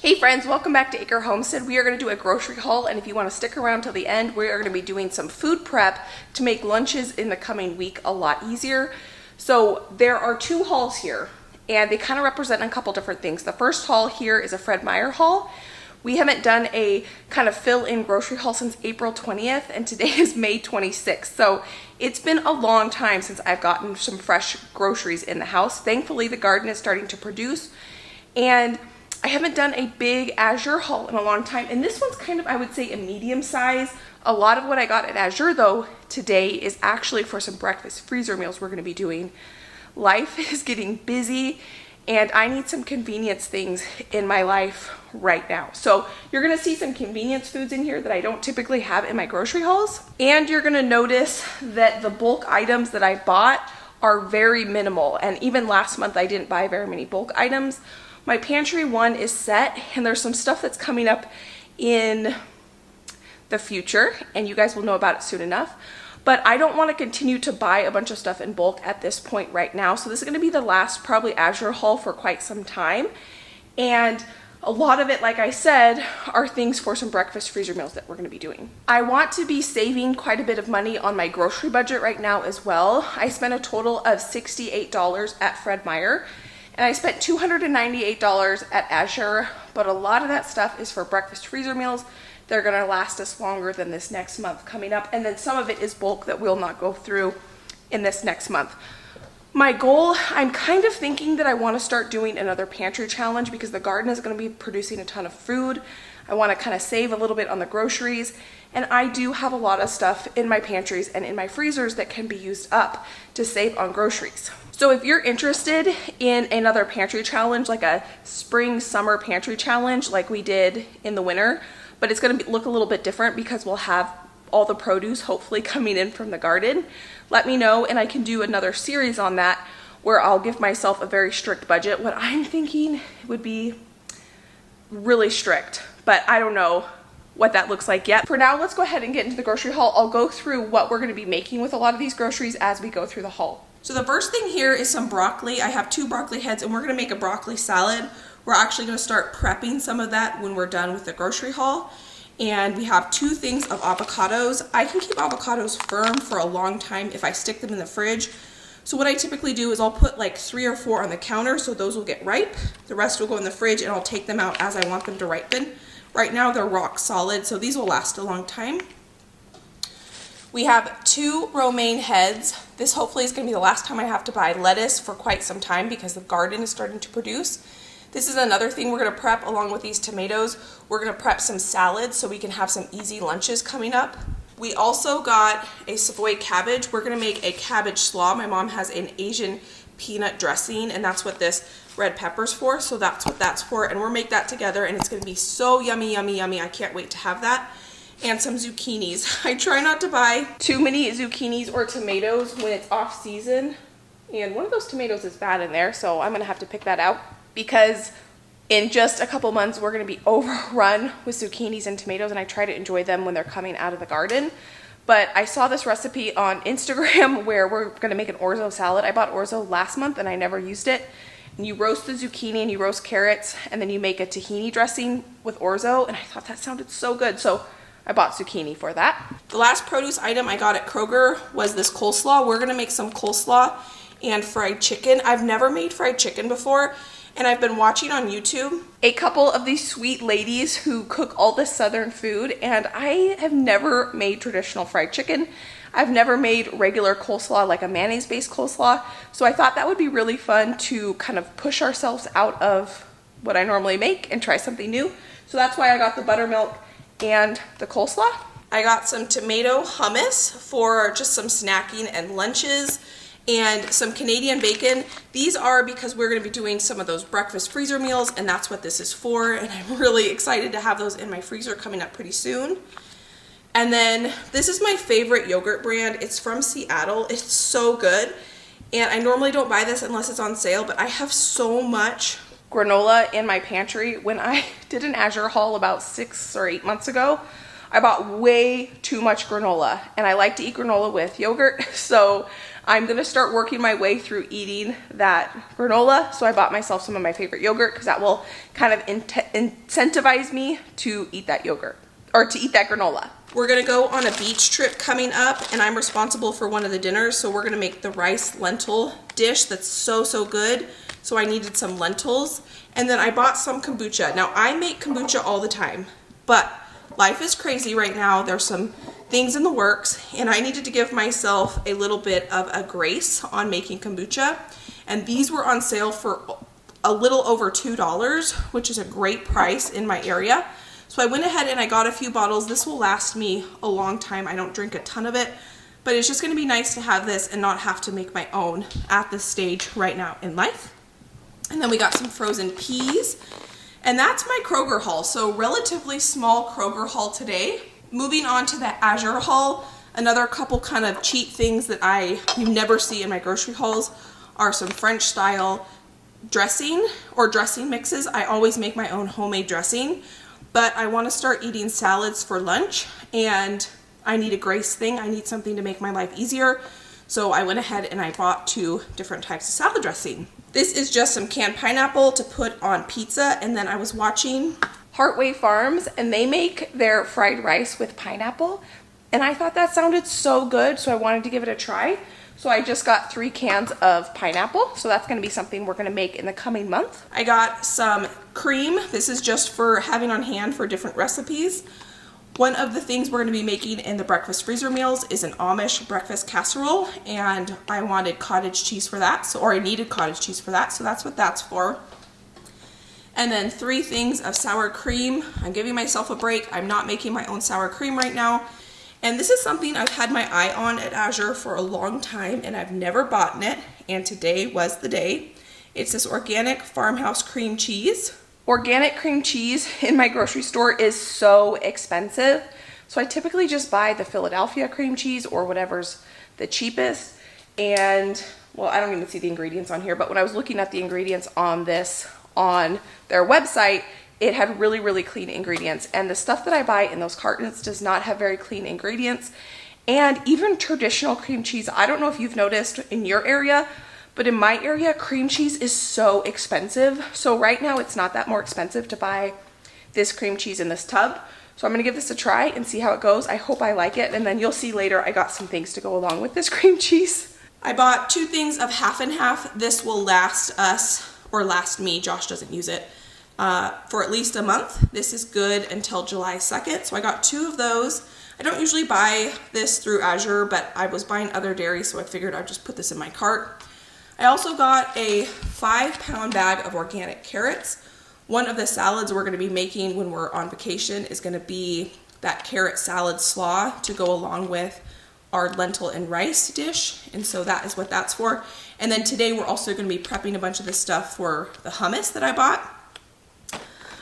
Hey friends, welcome back to Acre Homestead. We are going to do a grocery haul, and if you want to stick around till the end, we are going to be doing some food prep to make lunches in the coming week a lot easier. So there are two hauls here, and they kind of represent a couple different things. The first haul here is a Fred Meyer haul. We haven't done a kind of fill-in grocery haul since April 20th, and today is May 26th. So it's been a long time since I've gotten some fresh groceries in the house. Thankfully, the garden is starting to produce, and I haven't done a big Azure haul in a long time, and this one's kind of, I would say, a medium size. A lot of what I got at Azure, though, today is actually for some breakfast freezer meals we're going to be doing. Life is getting busy, and I need some convenience things in my life right now. So you're going to see some convenience foods in here that I don't typically have in my grocery hauls, and you're going to notice that the bulk items that I bought are very minimal, and even last month I didn't buy very many bulk items. My pantry one is set, and there's some stuff that's coming up in the future, and you guys will know about it soon enough. But I don't want to continue to buy a bunch of stuff in bulk at this point right now. So this is going to be the last probably Azure haul for quite some time. And a lot of it, like I said, are things for some breakfast freezer meals that we're going to be doing. I want to be saving quite a bit of money on my grocery budget right now as well. I spent a total of $68 at Fred Meyer. And I spent $298 at Azure, but a lot of that stuff is for breakfast freezer meals. They're gonna last us longer than this next month coming up, and then some of it is bulk that we'll not go through in this next month. My goal, I'm kind of thinking that I wanna start doing another pantry challenge because the garden is gonna be producing a ton of food. I wanna kind of save a little bit on the groceries, and I do have a lot of stuff in my pantries and in my freezers that can be used up to save on groceries. So if you're interested in another pantry challenge, like a spring-summer pantry challenge like we did in the winter, but it's going to look a little bit different because we'll have all the produce hopefully coming in from the garden, let me know, and I can do another series on that where I'll give myself a very strict budget. What I'm thinking would be really strict, but I don't know what that looks like yet. For now, let's go ahead and get into the grocery haul. I'll go through what we're going to be making with a lot of these groceries as we go through the haul. So the first thing here is some broccoli. I have 2 broccoli heads, and we're going to make a broccoli salad. We're actually going to start prepping some of that when we're done with the grocery haul. And we have 2 things of avocados. I can keep avocados firm for a long time if I stick them in the fridge. So what I typically do is I'll put like 3 or 4 on the counter so those will get ripe. The rest will go in the fridge, and I'll take them out as I want them to ripen. Right now they're rock solid, so these will last a long time. We have 2 romaine heads. This hopefully is going to be the last time I have to buy lettuce for quite some time because the garden is starting to produce. This is another thing we're going to prep along with these tomatoes. We're going to prep some salads so we can have some easy lunches coming up. We also got a Savoy Cabbage. We're going to make a cabbage slaw. My mom has an Asian peanut dressing, and that's what this red pepper's for, so that's what that's for, and we'll make that together, and it's going to be so yummy, yummy, yummy. I can't wait to have that. And some zucchinis. I try not to buy too many zucchinis or tomatoes when it's off season, and one of those tomatoes is bad in there, so I'm gonna have to pick that out because in just a couple months we're gonna be overrun with zucchinis and tomatoes, and I try to enjoy them when they're coming out of the garden. But I saw this recipe on Instagram where we're gonna make an Orzo salad. I bought Orzo last month and I never used it. And you roast the zucchini and you roast carrots, and then you make a tahini dressing with Orzo, and I thought that sounded so good. So I bought zucchini for that. The last produce item I got at Kroger was this coleslaw. We're gonna make some coleslaw and fried chicken. I've never made fried chicken before, and I've been watching on YouTube a couple of these sweet ladies who cook all this southern food, and I have never made traditional fried chicken. I've never made regular coleslaw, like a mayonnaise-based coleslaw, so I thought that would be really fun to kind of push ourselves out of what I normally make and try something new. So that's why I got the buttermilk and the coleslaw. I got some tomato hummus for just some snacking and lunches, and some Canadian bacon. These are because we're going to be doing some of those breakfast freezer meals, and that's what this is for, and I'm really excited to have those in my freezer coming up pretty soon. And then this is my favorite yogurt brand. It's from Seattle. It's so good, and I normally don't buy this unless it's on sale, but I have so much granola in my pantry. When I did an Azure haul about 6 or 8 months ago, I bought way too much granola, and I like to eat granola with yogurt, so I'm gonna start working my way through eating that granola. So I bought myself some of my favorite yogurt because that will kind of incentivize me to eat that yogurt, or to eat that granola. We're gonna go on a beach trip coming up, and I'm responsible for one of the dinners, so we're gonna make the rice lentil dish that's so, so good. So I needed some lentils, and then I bought some kombucha. Now I make kombucha all the time, but life is crazy right now. There's some things in the works, and I needed to give myself a little bit of a grace on making kombucha, and these were on sale for a little over $2, which is a great price in my area. So I went ahead and I got a few bottles. This will last me a long time. I don't drink a ton of it, but it's just gonna be nice to have this and not have to make my own at this stage right now in life. And then we got some frozen peas, and that's my Kroger haul. So relatively small Kroger haul today. Moving on to the Azure haul, another couple kind of cheap things that you never see in my grocery hauls are some French style dressing or dressing mixes. I always make my own homemade dressing, but I want to start eating salads for lunch, and I need a grace thing. I need something to make my life easier. So I went ahead and I bought 2 different types of salad dressing. This is just some canned pineapple to put on pizza, and then I was watching Heartway Farms, and they make their fried rice with pineapple, and I thought that sounded so good, so I wanted to give it a try. So I just got 3 cans of pineapple, so that's gonna be something we're gonna make in the coming month. I got some cream. This is just for having on hand for different recipes. One of the things we're gonna be making in the breakfast freezer meals is an Amish breakfast casserole, and I wanted cottage cheese for that, or I needed cottage cheese for that, so that's what that's for. And then 3 things of sour cream. I'm giving myself a break. I'm not making my own sour cream right now. And this is something I've had my eye on at Azure for a long time, and I've never bought it, and today was the day. It's this organic Farmhouse cream cheese. Organic cream cheese in my grocery store is so expensive, so I typically just buy the Philadelphia cream cheese or whatever's the cheapest. And, well, I don't even see the ingredients on here, but when I was looking at the ingredients on this on their website, it had really, really clean ingredients, and the stuff that I buy in those cartons does not have very clean ingredients. And even traditional cream cheese, I don't know if you've noticed in your area, but in my area, cream cheese is so expensive. So right now it's not that more expensive to buy this cream cheese in this tub. So I'm gonna give this a try and see how it goes. I hope I like it, and then you'll see later I got some things to go along with this cream cheese. I bought 2 things of half and half. This will last us, or last me, Josh doesn't use it, for at least a month. This is good until July 2nd, so I got 2 of those. I don't usually buy this through Azure, but I was buying other dairy, so I figured I'd just put this in my cart. I also got a 5-pound bag of organic carrots. One of the salads we're going to be making when we're on vacation is going to be that carrot salad slaw to go along with our lentil and rice dish, and so that is what that's for. And then today we're also going to be prepping a bunch of the stuff for the hummus that I bought.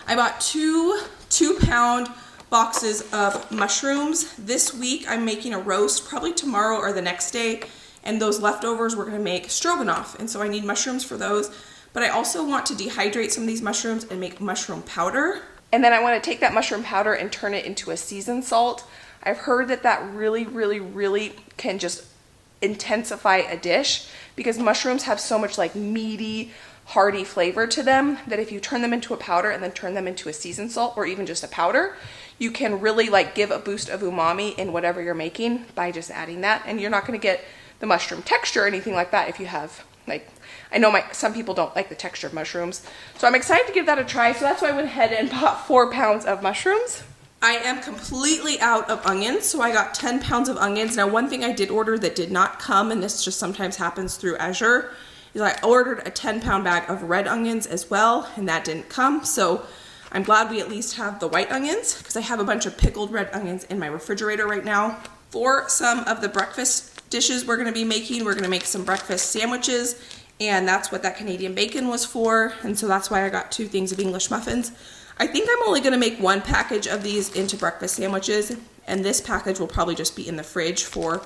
I bought 2 2-pound boxes of mushrooms. This week I'm making a roast, probably tomorrow or the next day, and those leftovers we're going to make stroganoff, and so I need mushrooms for those. But I also want to dehydrate some of these mushrooms and make mushroom powder. And then I want to take that mushroom powder and turn it into a seasoned salt. I've heard that that really, really, really can just intensify a dish, because mushrooms have so much like meaty, hearty flavor to them that if you turn them into a powder and then turn them into a seasoned salt or even just a powder, you can really like give a boost of umami in whatever you're making by just adding that. And you're not going to get the mushroom texture or anything like that if you have, like, I know some people don't like the texture of mushrooms. So I'm excited to give that a try. So that's why I went ahead and bought 4 pounds of mushrooms. I am completely out of onions, so I got 10 pounds of onions. Now, one thing I did order that did not come, and this just sometimes happens through Azure, is I ordered a 10-pound bag of red onions as well, and that didn't come. So I'm glad we at least have the white onions, because I have a bunch of pickled red onions in my refrigerator right now. For some of the breakfast dishes we're going to be making, we're going to make some breakfast sandwiches, and that's what that Canadian bacon was for, and so that's why I got 2 things of English muffins. I think I'm only going to make 1 package of these into breakfast sandwiches, and this package will probably just be in the fridge for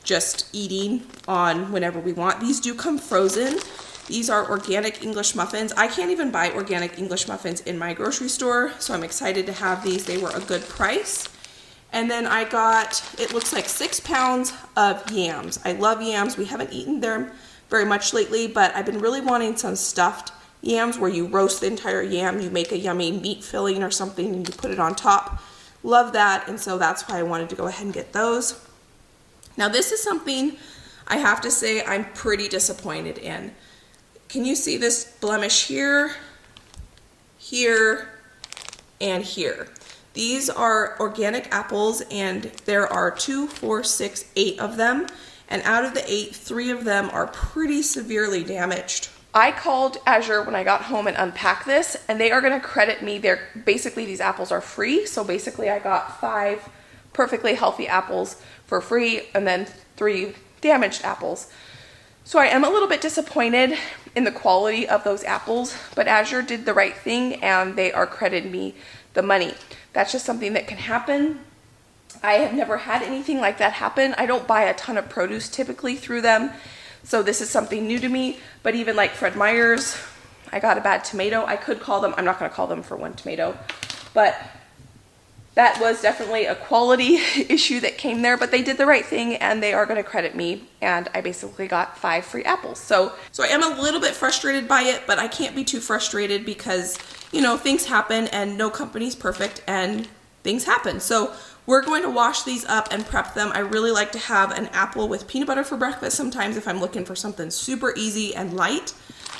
just eating on whenever we want. These do come frozen. These are organic English muffins. I can't even buy organic English muffins in my grocery store, so I'm excited to have these. They were a good price. And then I got, it looks like 6 pounds of yams. I love yams. We haven't eaten them very much lately, but I've been really wanting some stuffed yams where you roast the entire yam, you make a yummy meat filling or something, and you put it on top. Love that, and so that's why I wanted to go ahead and get those. Now this is something I have to say I'm pretty disappointed in. Can you see this blemish here, here, and here? These are organic apples, and there are 2, 4, 6, 8 of them. And out of the 8, 3 of them are pretty severely damaged. I called Azure when I got home and unpacked this, and they are gonna credit me. Basically these apples are free. So basically I got 5 perfectly healthy apples for free and then 3 damaged apples. So I am a little bit disappointed in the quality of those apples, but Azure did the right thing and they are crediting me the money. That's just something that can happen. I have never had anything like that happen. I don't buy a ton of produce typically through them, so this is something new to me. But even like Fred Meyer's, I got a bad tomato. I could call them, I'm not gonna call them for one tomato, but that was definitely a quality issue that came there, but they did the right thing and they are gonna credit me, and I basically got 5 free apples. So I am a little bit frustrated by it, but I can't be too frustrated because, you know, things happen and no company's perfect and things happen. So we're going to wash these up and prep them. I really like to have an apple with peanut butter for breakfast sometimes if I'm looking for something super easy and light.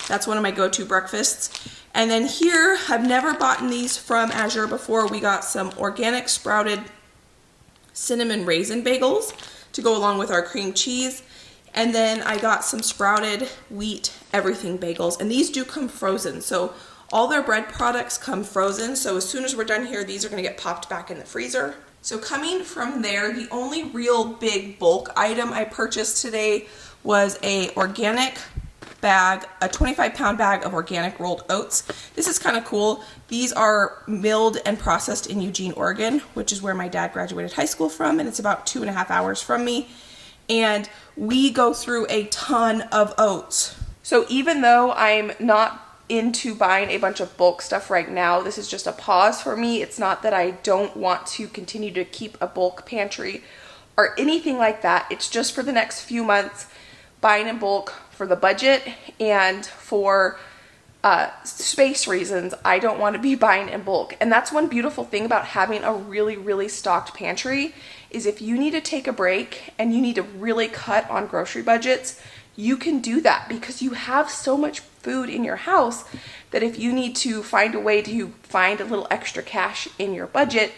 That's one of my go-to breakfasts. And then here, I've never bought these from Azure before. We got some organic sprouted cinnamon raisin bagels to go along with our cream cheese. And then I got some sprouted wheat everything bagels. And these do come frozen. So all their bread products come frozen. So as soon as we're done here, these are gonna get popped back in the freezer. So coming from there, the only real big bulk item I purchased today was a organic bag, a 25-pound bag of organic rolled oats. This is kind of cool. These are milled and processed in Eugene, Oregon, which is where my dad graduated high school from, and it's about 2.5 hours from me. And we go through a ton of oats. So even though I'm not into buying a bunch of bulk stuff right now, this is just a pause for me. It's not that I don't want to continue to keep a bulk pantry or anything like that. It's just for the next few months, buying in bulk for the budget and for space reasons. I don't want to be buying in bulk. And that's one beautiful thing about having a really, really stocked pantry is if you need to take a break and you need to really cut on grocery budgets, you can do that because you have so much food in your house that if you need to find a way to find a little extra cash in your budget,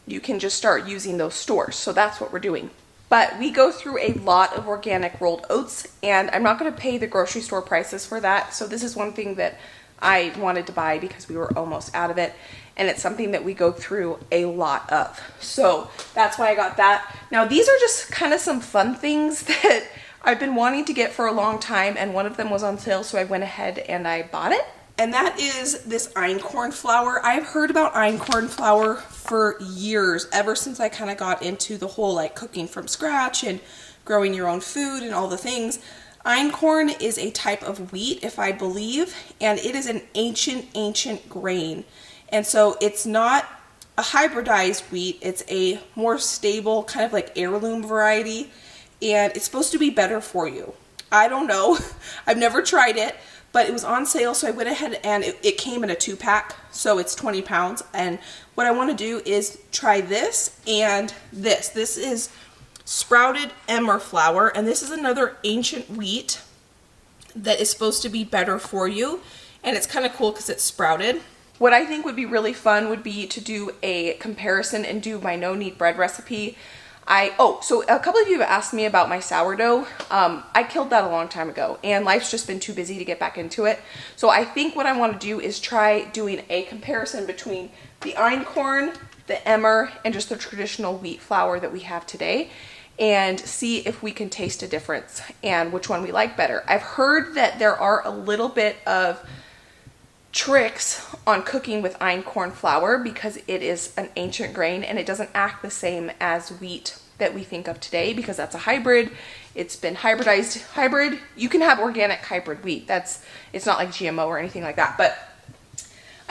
you can just start using those stores. So that's what we're doing. But we go through a lot of organic rolled oats, and I'm not going to pay the grocery store prices for that. So this is one thing that I wanted to buy because we were almost out of it, and it's something that we go through a lot of. So that's why I got that. Now these are just kind of some fun things that I've been wanting to get for a long time, and one of them was on sale, so I went ahead and I bought it. And that is this Einkorn Flour. I've heard about Einkorn Flour for years, ever since I kind of got into the whole like cooking from scratch and growing your own food and all the things. Einkorn is a type of wheat, if I believe, and it is an ancient grain. And so it's not a hybridized wheat, it's a more stable kind of like heirloom variety, and it's supposed to be better for you. I don't know, I've never tried it, but it was on sale, so I went ahead and it came in a 2-pack, so it's 20 pounds. And what I want to do is try this and this. This is sprouted Ember flour, and this is another ancient wheat that is supposed to be better for you, and it's kind of cool because it's sprouted. What I think would be really fun would be to do a comparison and do my no-knead bread recipe. So a couple of you have asked me about my sourdough. I killed that a long time ago, and life's just been too busy to get back into it. So I think what I want to do is try doing a comparison between the Einkorn, the Emmer, and just the traditional wheat flour that we have today, and see if we can taste a difference and which one we like better. I've heard that there are a little bit of tricks on cooking with Einkorn flour because it is an ancient grain and it doesn't act the same as wheat that we think of today because that's a hybrid. It's been hybridized. Hybrid, you can have organic hybrid wheat. It's not like GMO or anything like that. But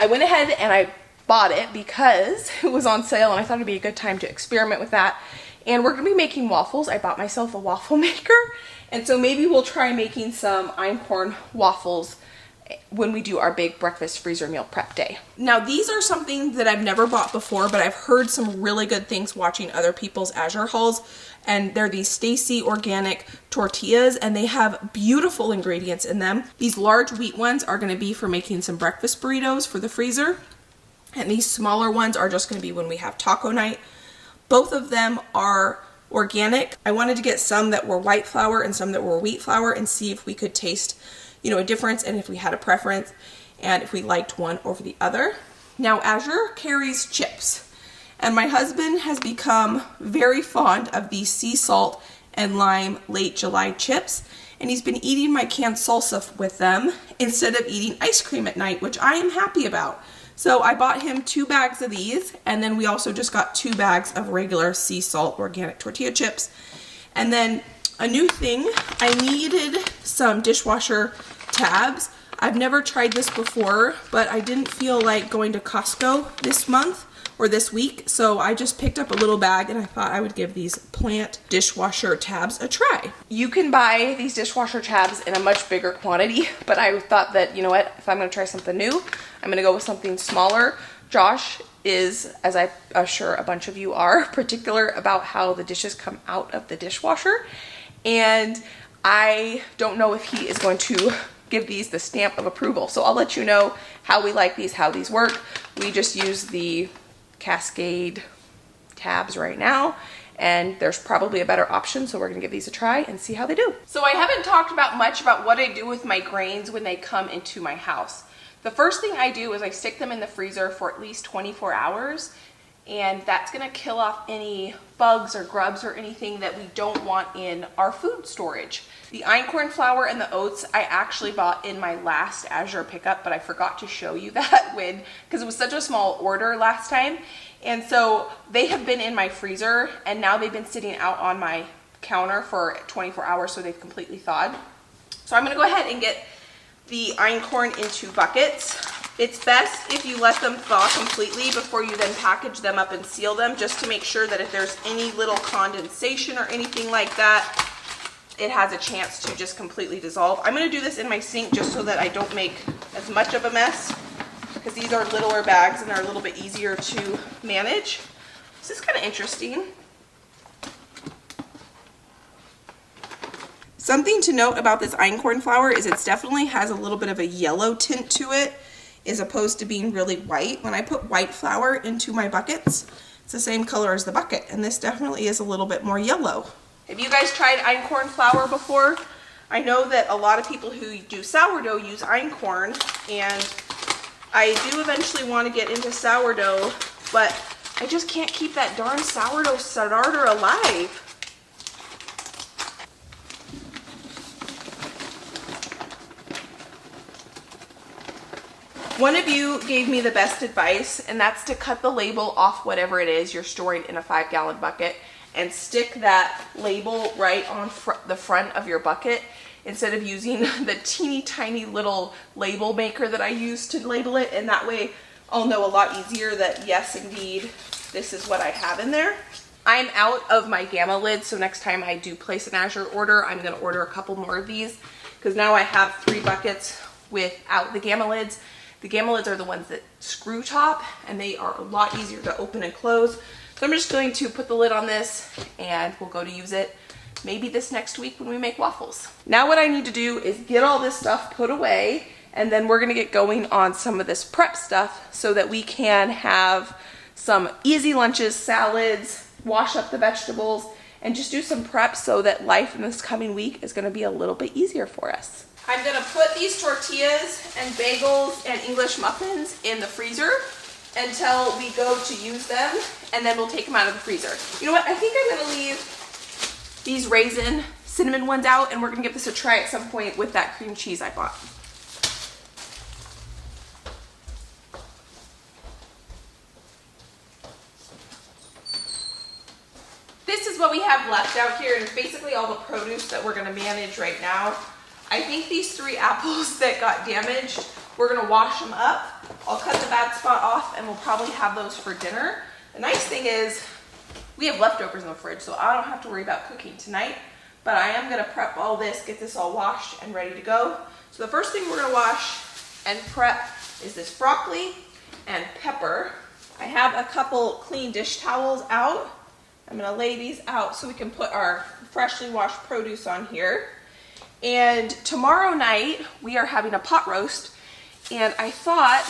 I went ahead and I bought it because it was on sale and I thought it'd be a good time to experiment with that. And we're gonna be making waffles. I bought myself a waffle maker. And so maybe we'll try making some einkorn waffles when we do our big breakfast freezer meal prep day. Now these are something that I've never bought before, but I've heard some really good things watching other people's Azure hauls. And they're these Stacy organic tortillas, and they have beautiful ingredients in them. These large wheat ones are gonna be for making some breakfast burritos for the freezer. And these smaller ones are just gonna be when we have taco night. Both of them are organic. I wanted to get some that were white flour and some that were wheat flour and see if we could taste, you know, a difference and if we had a preference and if we liked one over the other. Now Azure carries chips, and my husband has become very fond of these sea salt and lime late July chips, and he's been eating my canned salsa with them instead of eating ice cream at night, which I am happy about. So I bought him 2 bags of these, and then we also just got 2 bags of regular sea salt organic tortilla chips. And then a new thing, I needed some dishwasher tabs. I've never tried this before, but I didn't feel like going to Costco this month or this week, so I just picked up a little bag and I thought I would give these plant dishwasher tabs a try. You can buy these dishwasher tabs in a much bigger quantity, but I thought that, you know what, if I'm gonna try something new, I'm gonna go with something smaller. Josh is, as I'm sure a bunch of you are, particular about how the dishes come out of the dishwasher, and I don't know if he is going to give these the stamp of approval. So I'll let you know how we like these, how these work. We just use the Cascade tabs right now, and there's probably a better option, so we're gonna give these a try and see how they do. So I haven't talked about much about what I do with my grains when they come into my house. The first thing I do is I stick them in the freezer for at least 24 hours, and that's gonna kill off any bugs or grubs or anything that we don't want in our food storage. The einkorn flour and the oats I actually bought in my last Azure pickup, but I forgot to show you that because it was such a small order last time. And so they have been in my freezer, and now they've been sitting out on my counter for 24 hours, so they've completely thawed. So I'm gonna go ahead and get the einkorn into buckets. It's best if you let them thaw completely before you then package them up and seal them, just to make sure that if there's any little condensation or anything like that, it has a chance to just completely dissolve. I'm gonna do this in my sink just so that I don't make as much of a mess, because these are littler bags and are a little bit easier to manage. This is kind of interesting. Something to note about this einkorn flour is it definitely has a little bit of a yellow tint to it, as opposed to being really white. When I put white flour into my buckets, it's the same color as the bucket, and this definitely is a little bit more yellow. Have you guys tried einkorn flour before? I know that a lot of people who do sourdough use einkorn, and I do eventually want to get into sourdough, but I just can't keep that darn sourdough starter alive. One of you gave me the best advice, and that's to cut the label off whatever it is you're storing in a 5-gallon bucket and stick that label right on the front of your bucket instead of using the teeny tiny little label maker that I use to label it, and that way I'll know a lot easier that yes, indeed, this is what I have in there. I'm out of my gamma lids, so next time I do place an Azure order, I'm gonna order a couple more of these, because now I have 3 buckets without the gamma lids. The gamma lids are the ones that screw top, and they are a lot easier to open and close. So I'm just going to put the lid on this, and we'll go to use it maybe this next week when we make waffles. Now what I need to do is get all this stuff put away, and then we're gonna get going on some of this prep stuff so that we can have some easy lunches, salads, wash up the vegetables, and just do some prep so that life in this coming week is gonna be a little bit easier for us. I'm gonna put these tortillas and bagels and English muffins in the freezer until we go to use them, and then we'll take them out of the freezer. You know what, I think I'm gonna leave these raisin cinnamon ones out, and we're gonna give this a try at some point with that cream cheese I bought. This is what we have left out here, and it's basically all the produce that we're gonna manage right now. I think these 3 apples that got damaged, we're gonna wash them up I'll cut the bad spot off and we'll probably have those for dinner. The nice thing is we have leftovers in the fridge, so I don't have to worry about cooking tonight. But I am gonna prep all this, get this all washed and ready to go. So the first thing we're gonna wash and prep is this broccoli and pepper. I have a couple clean dish towels out. I'm gonna lay these out so we can put our freshly washed produce on here. And tomorrow night we are having a pot roast, and I thought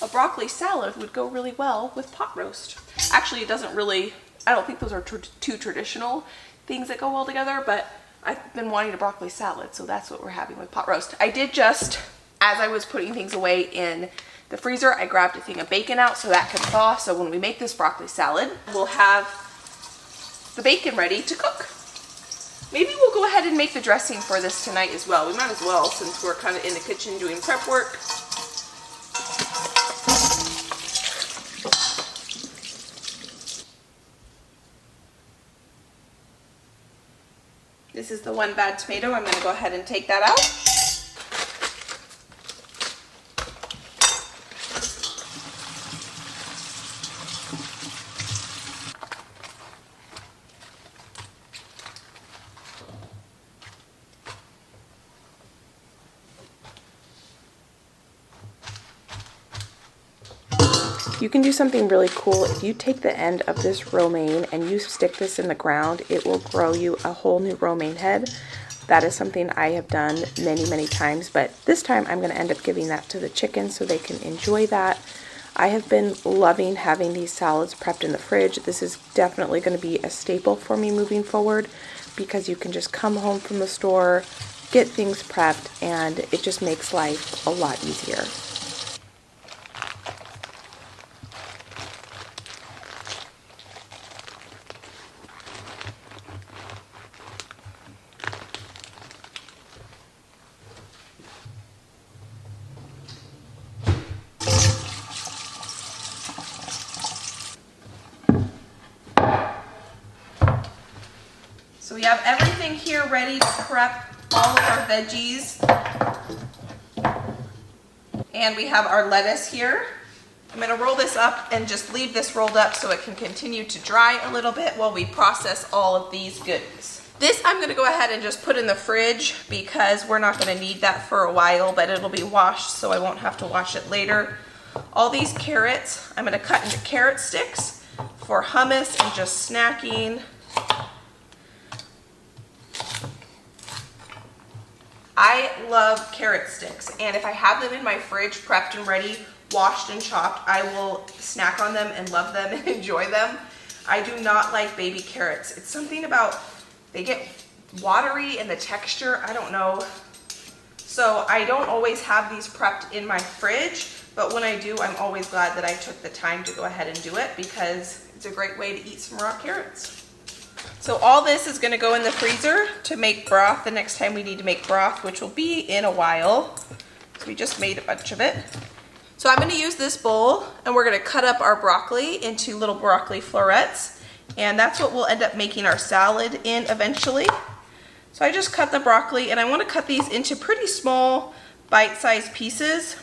a broccoli salad would go really well with pot roast. Actually, it doesn't really, I don't think those are two traditional things that go well together, but I've been wanting a broccoli salad, so that's what we're having with pot roast. I did just, as I was putting things away in the freezer, I grabbed a thing of bacon out so that can thaw, so when we make this broccoli salad, we'll have the bacon ready to cook. Maybe we'll go ahead and make the dressing for this tonight as well. We might as well, since we're kind of in the kitchen doing prep work. This is the one bad tomato. I'm going to go ahead and take that out. You can do something really cool. If you take the end of this romaine and you stick this in the ground, it will grow you a whole new romaine head. That is something I have done many, many times, but this time I'm going to end up giving that to the chickens so they can enjoy that. I have been loving having these salads prepped in the fridge. This is definitely going to be a staple for me moving forward because you can just come home from the store, get things prepped, and it just makes life a lot easier. So we have everything here ready to prep all of our veggies. And we have our lettuce here. I'm going to roll this up and just leave this rolled up so it can continue to dry a little bit while we process all of these goodies. This I'm going to go ahead and just put in the fridge because we're not going to need that for a while, but it'll be washed so I won't have to wash it later. All these carrots I'm going to cut into carrot sticks for hummus and just snacking. I love carrot sticks, and if I have them in my fridge prepped and ready, washed and chopped, I will snack on them and love them and enjoy them. I do not like baby carrots. It's something about, they get watery and the texture, I don't know. So I don't always have these prepped in my fridge, but when I do, I'm always glad that I took the time to go ahead and do it because it's a great way to eat some raw carrots. So all this is going to go in the freezer to make broth the next time we need to make broth, which will be in a while. So we just made a bunch of it. So I'm going to use this bowl and we're going to cut up our broccoli into little broccoli florets. And that's what we'll end up making our salad in eventually. So I just cut the broccoli and I want to cut these into pretty small bite-sized pieces.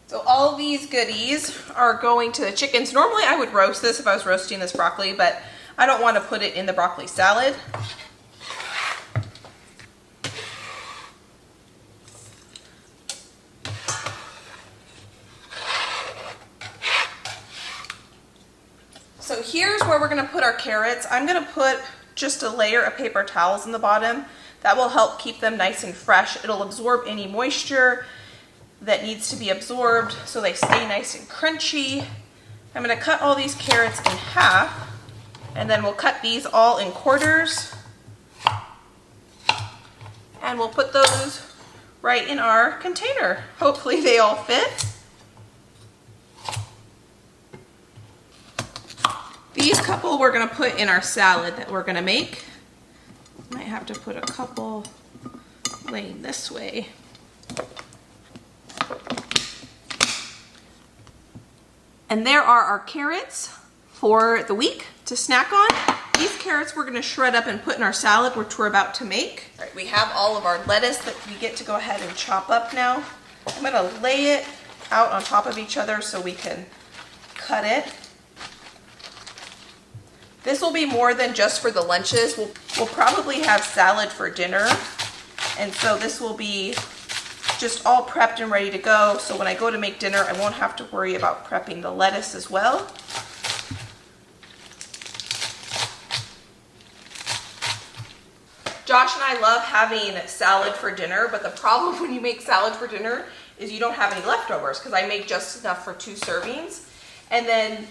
So all these goodies are going to the chickens. Normally I would roast this if I was roasting this broccoli, but I don't want to put it in the broccoli salad. So here's where we're going to put our carrots. I'm going to put just a layer of paper towels in the bottom. That will help keep them nice and fresh. It'll absorb any moisture that needs to be absorbed so they stay nice and crunchy. I'm going to cut all these carrots in half and then we'll cut these all in quarters and we'll put those right in our container. Hopefully they all fit. These couple we're going to put in our salad that we're going to make. Might have to put a couple laying this way. And there are our carrots for the week to snack on. These carrots we're gonna shred up and put in our salad, which we're about to make. All right, we have all of our lettuce that we get to go ahead and chop up now. I'm gonna lay it out on top of each other so we can cut it. This will be more than just for the lunches. We'll probably have salad for dinner. And so this will be just all prepped and ready to go. So when I go to make dinner, I won't have to worry about prepping the lettuce as well. Josh and I love having salad for dinner, but the problem when you make salad for dinner is you don't have any leftovers, because I make just enough for 2 servings. And then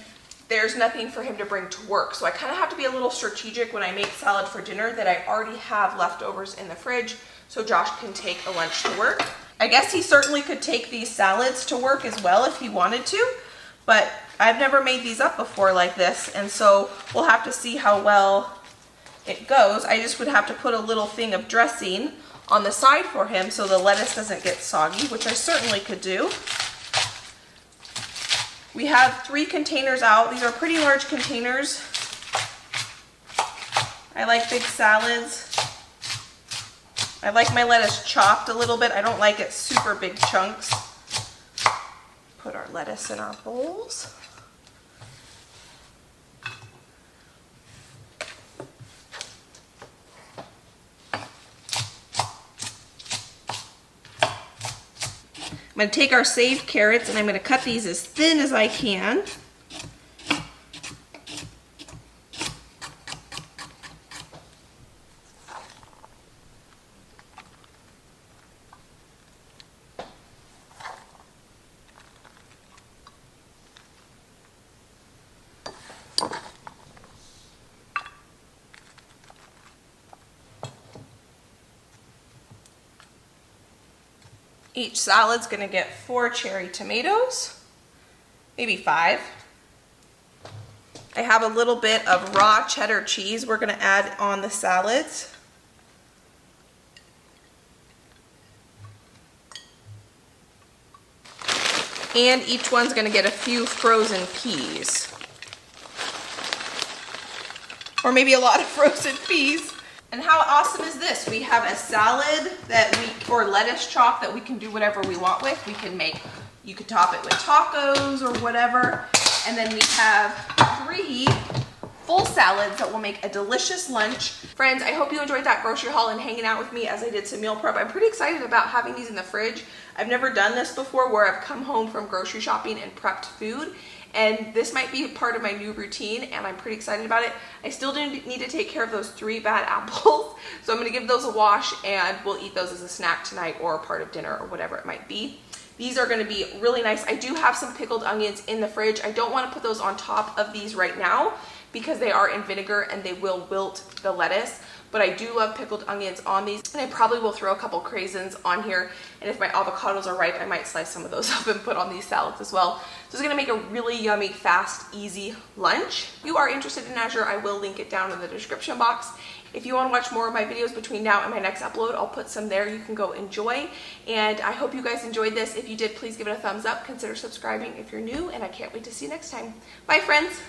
there's nothing for him to bring to work. So I kind of have to be a little strategic when I make salad for dinner that I already have leftovers in the fridge so Josh can take a lunch to work. I guess he certainly could take these salads to work as well if he wanted to, but I've never made these up before like this, and so we'll have to see how well it goes. I just would have to put a little thing of dressing on the side for him so the lettuce doesn't get soggy, which I certainly could do. We have 3 containers out. These are pretty large containers. I like big salads. I like my lettuce chopped a little bit. I don't like it super big chunks. Put our lettuce in our bowls. I'm going to take our saved carrots and I'm going to cut these as thin as I can. Each salad's gonna get 4 cherry tomatoes, maybe 5. I have a little bit of raw cheddar cheese we're gonna add on the salads. And each one's gonna get a few frozen peas. Or maybe a lot of frozen peas. And how awesome is this? We have a salad or lettuce chop that we can do whatever we want with. You could top it with tacos or whatever. And then we have 3 full salads that will make a delicious lunch. Friends, I hope you enjoyed that grocery haul and hanging out with me as I did some meal prep. I'm pretty excited about having these in the fridge. I've never done this before where I've come home from grocery shopping and prepped food. And this might be part of my new routine, and I'm pretty excited about it. I still do need to take care of those 3 bad apples, so I'm gonna give those a wash and we'll eat those as a snack tonight or a part of dinner or whatever it might be. These are gonna be really nice. I do have some pickled onions in the fridge. I don't wanna put those on top of these right now because they are in vinegar and they will wilt the lettuce. But I do love pickled onions on these, and I probably will throw a couple craisins on here, and if my avocados are ripe, I might slice some of those up and put on these salads as well. So it's gonna make a really yummy, fast, easy lunch. If you are interested in Azure, I will link it down in the description box. If you want to watch more of my videos between now and my next upload, I'll put some there you can go enjoy. And I hope you guys enjoyed this. If you did, please give it a thumbs up. Consider subscribing if you're new, and I can't wait to see you next time. Bye, friends.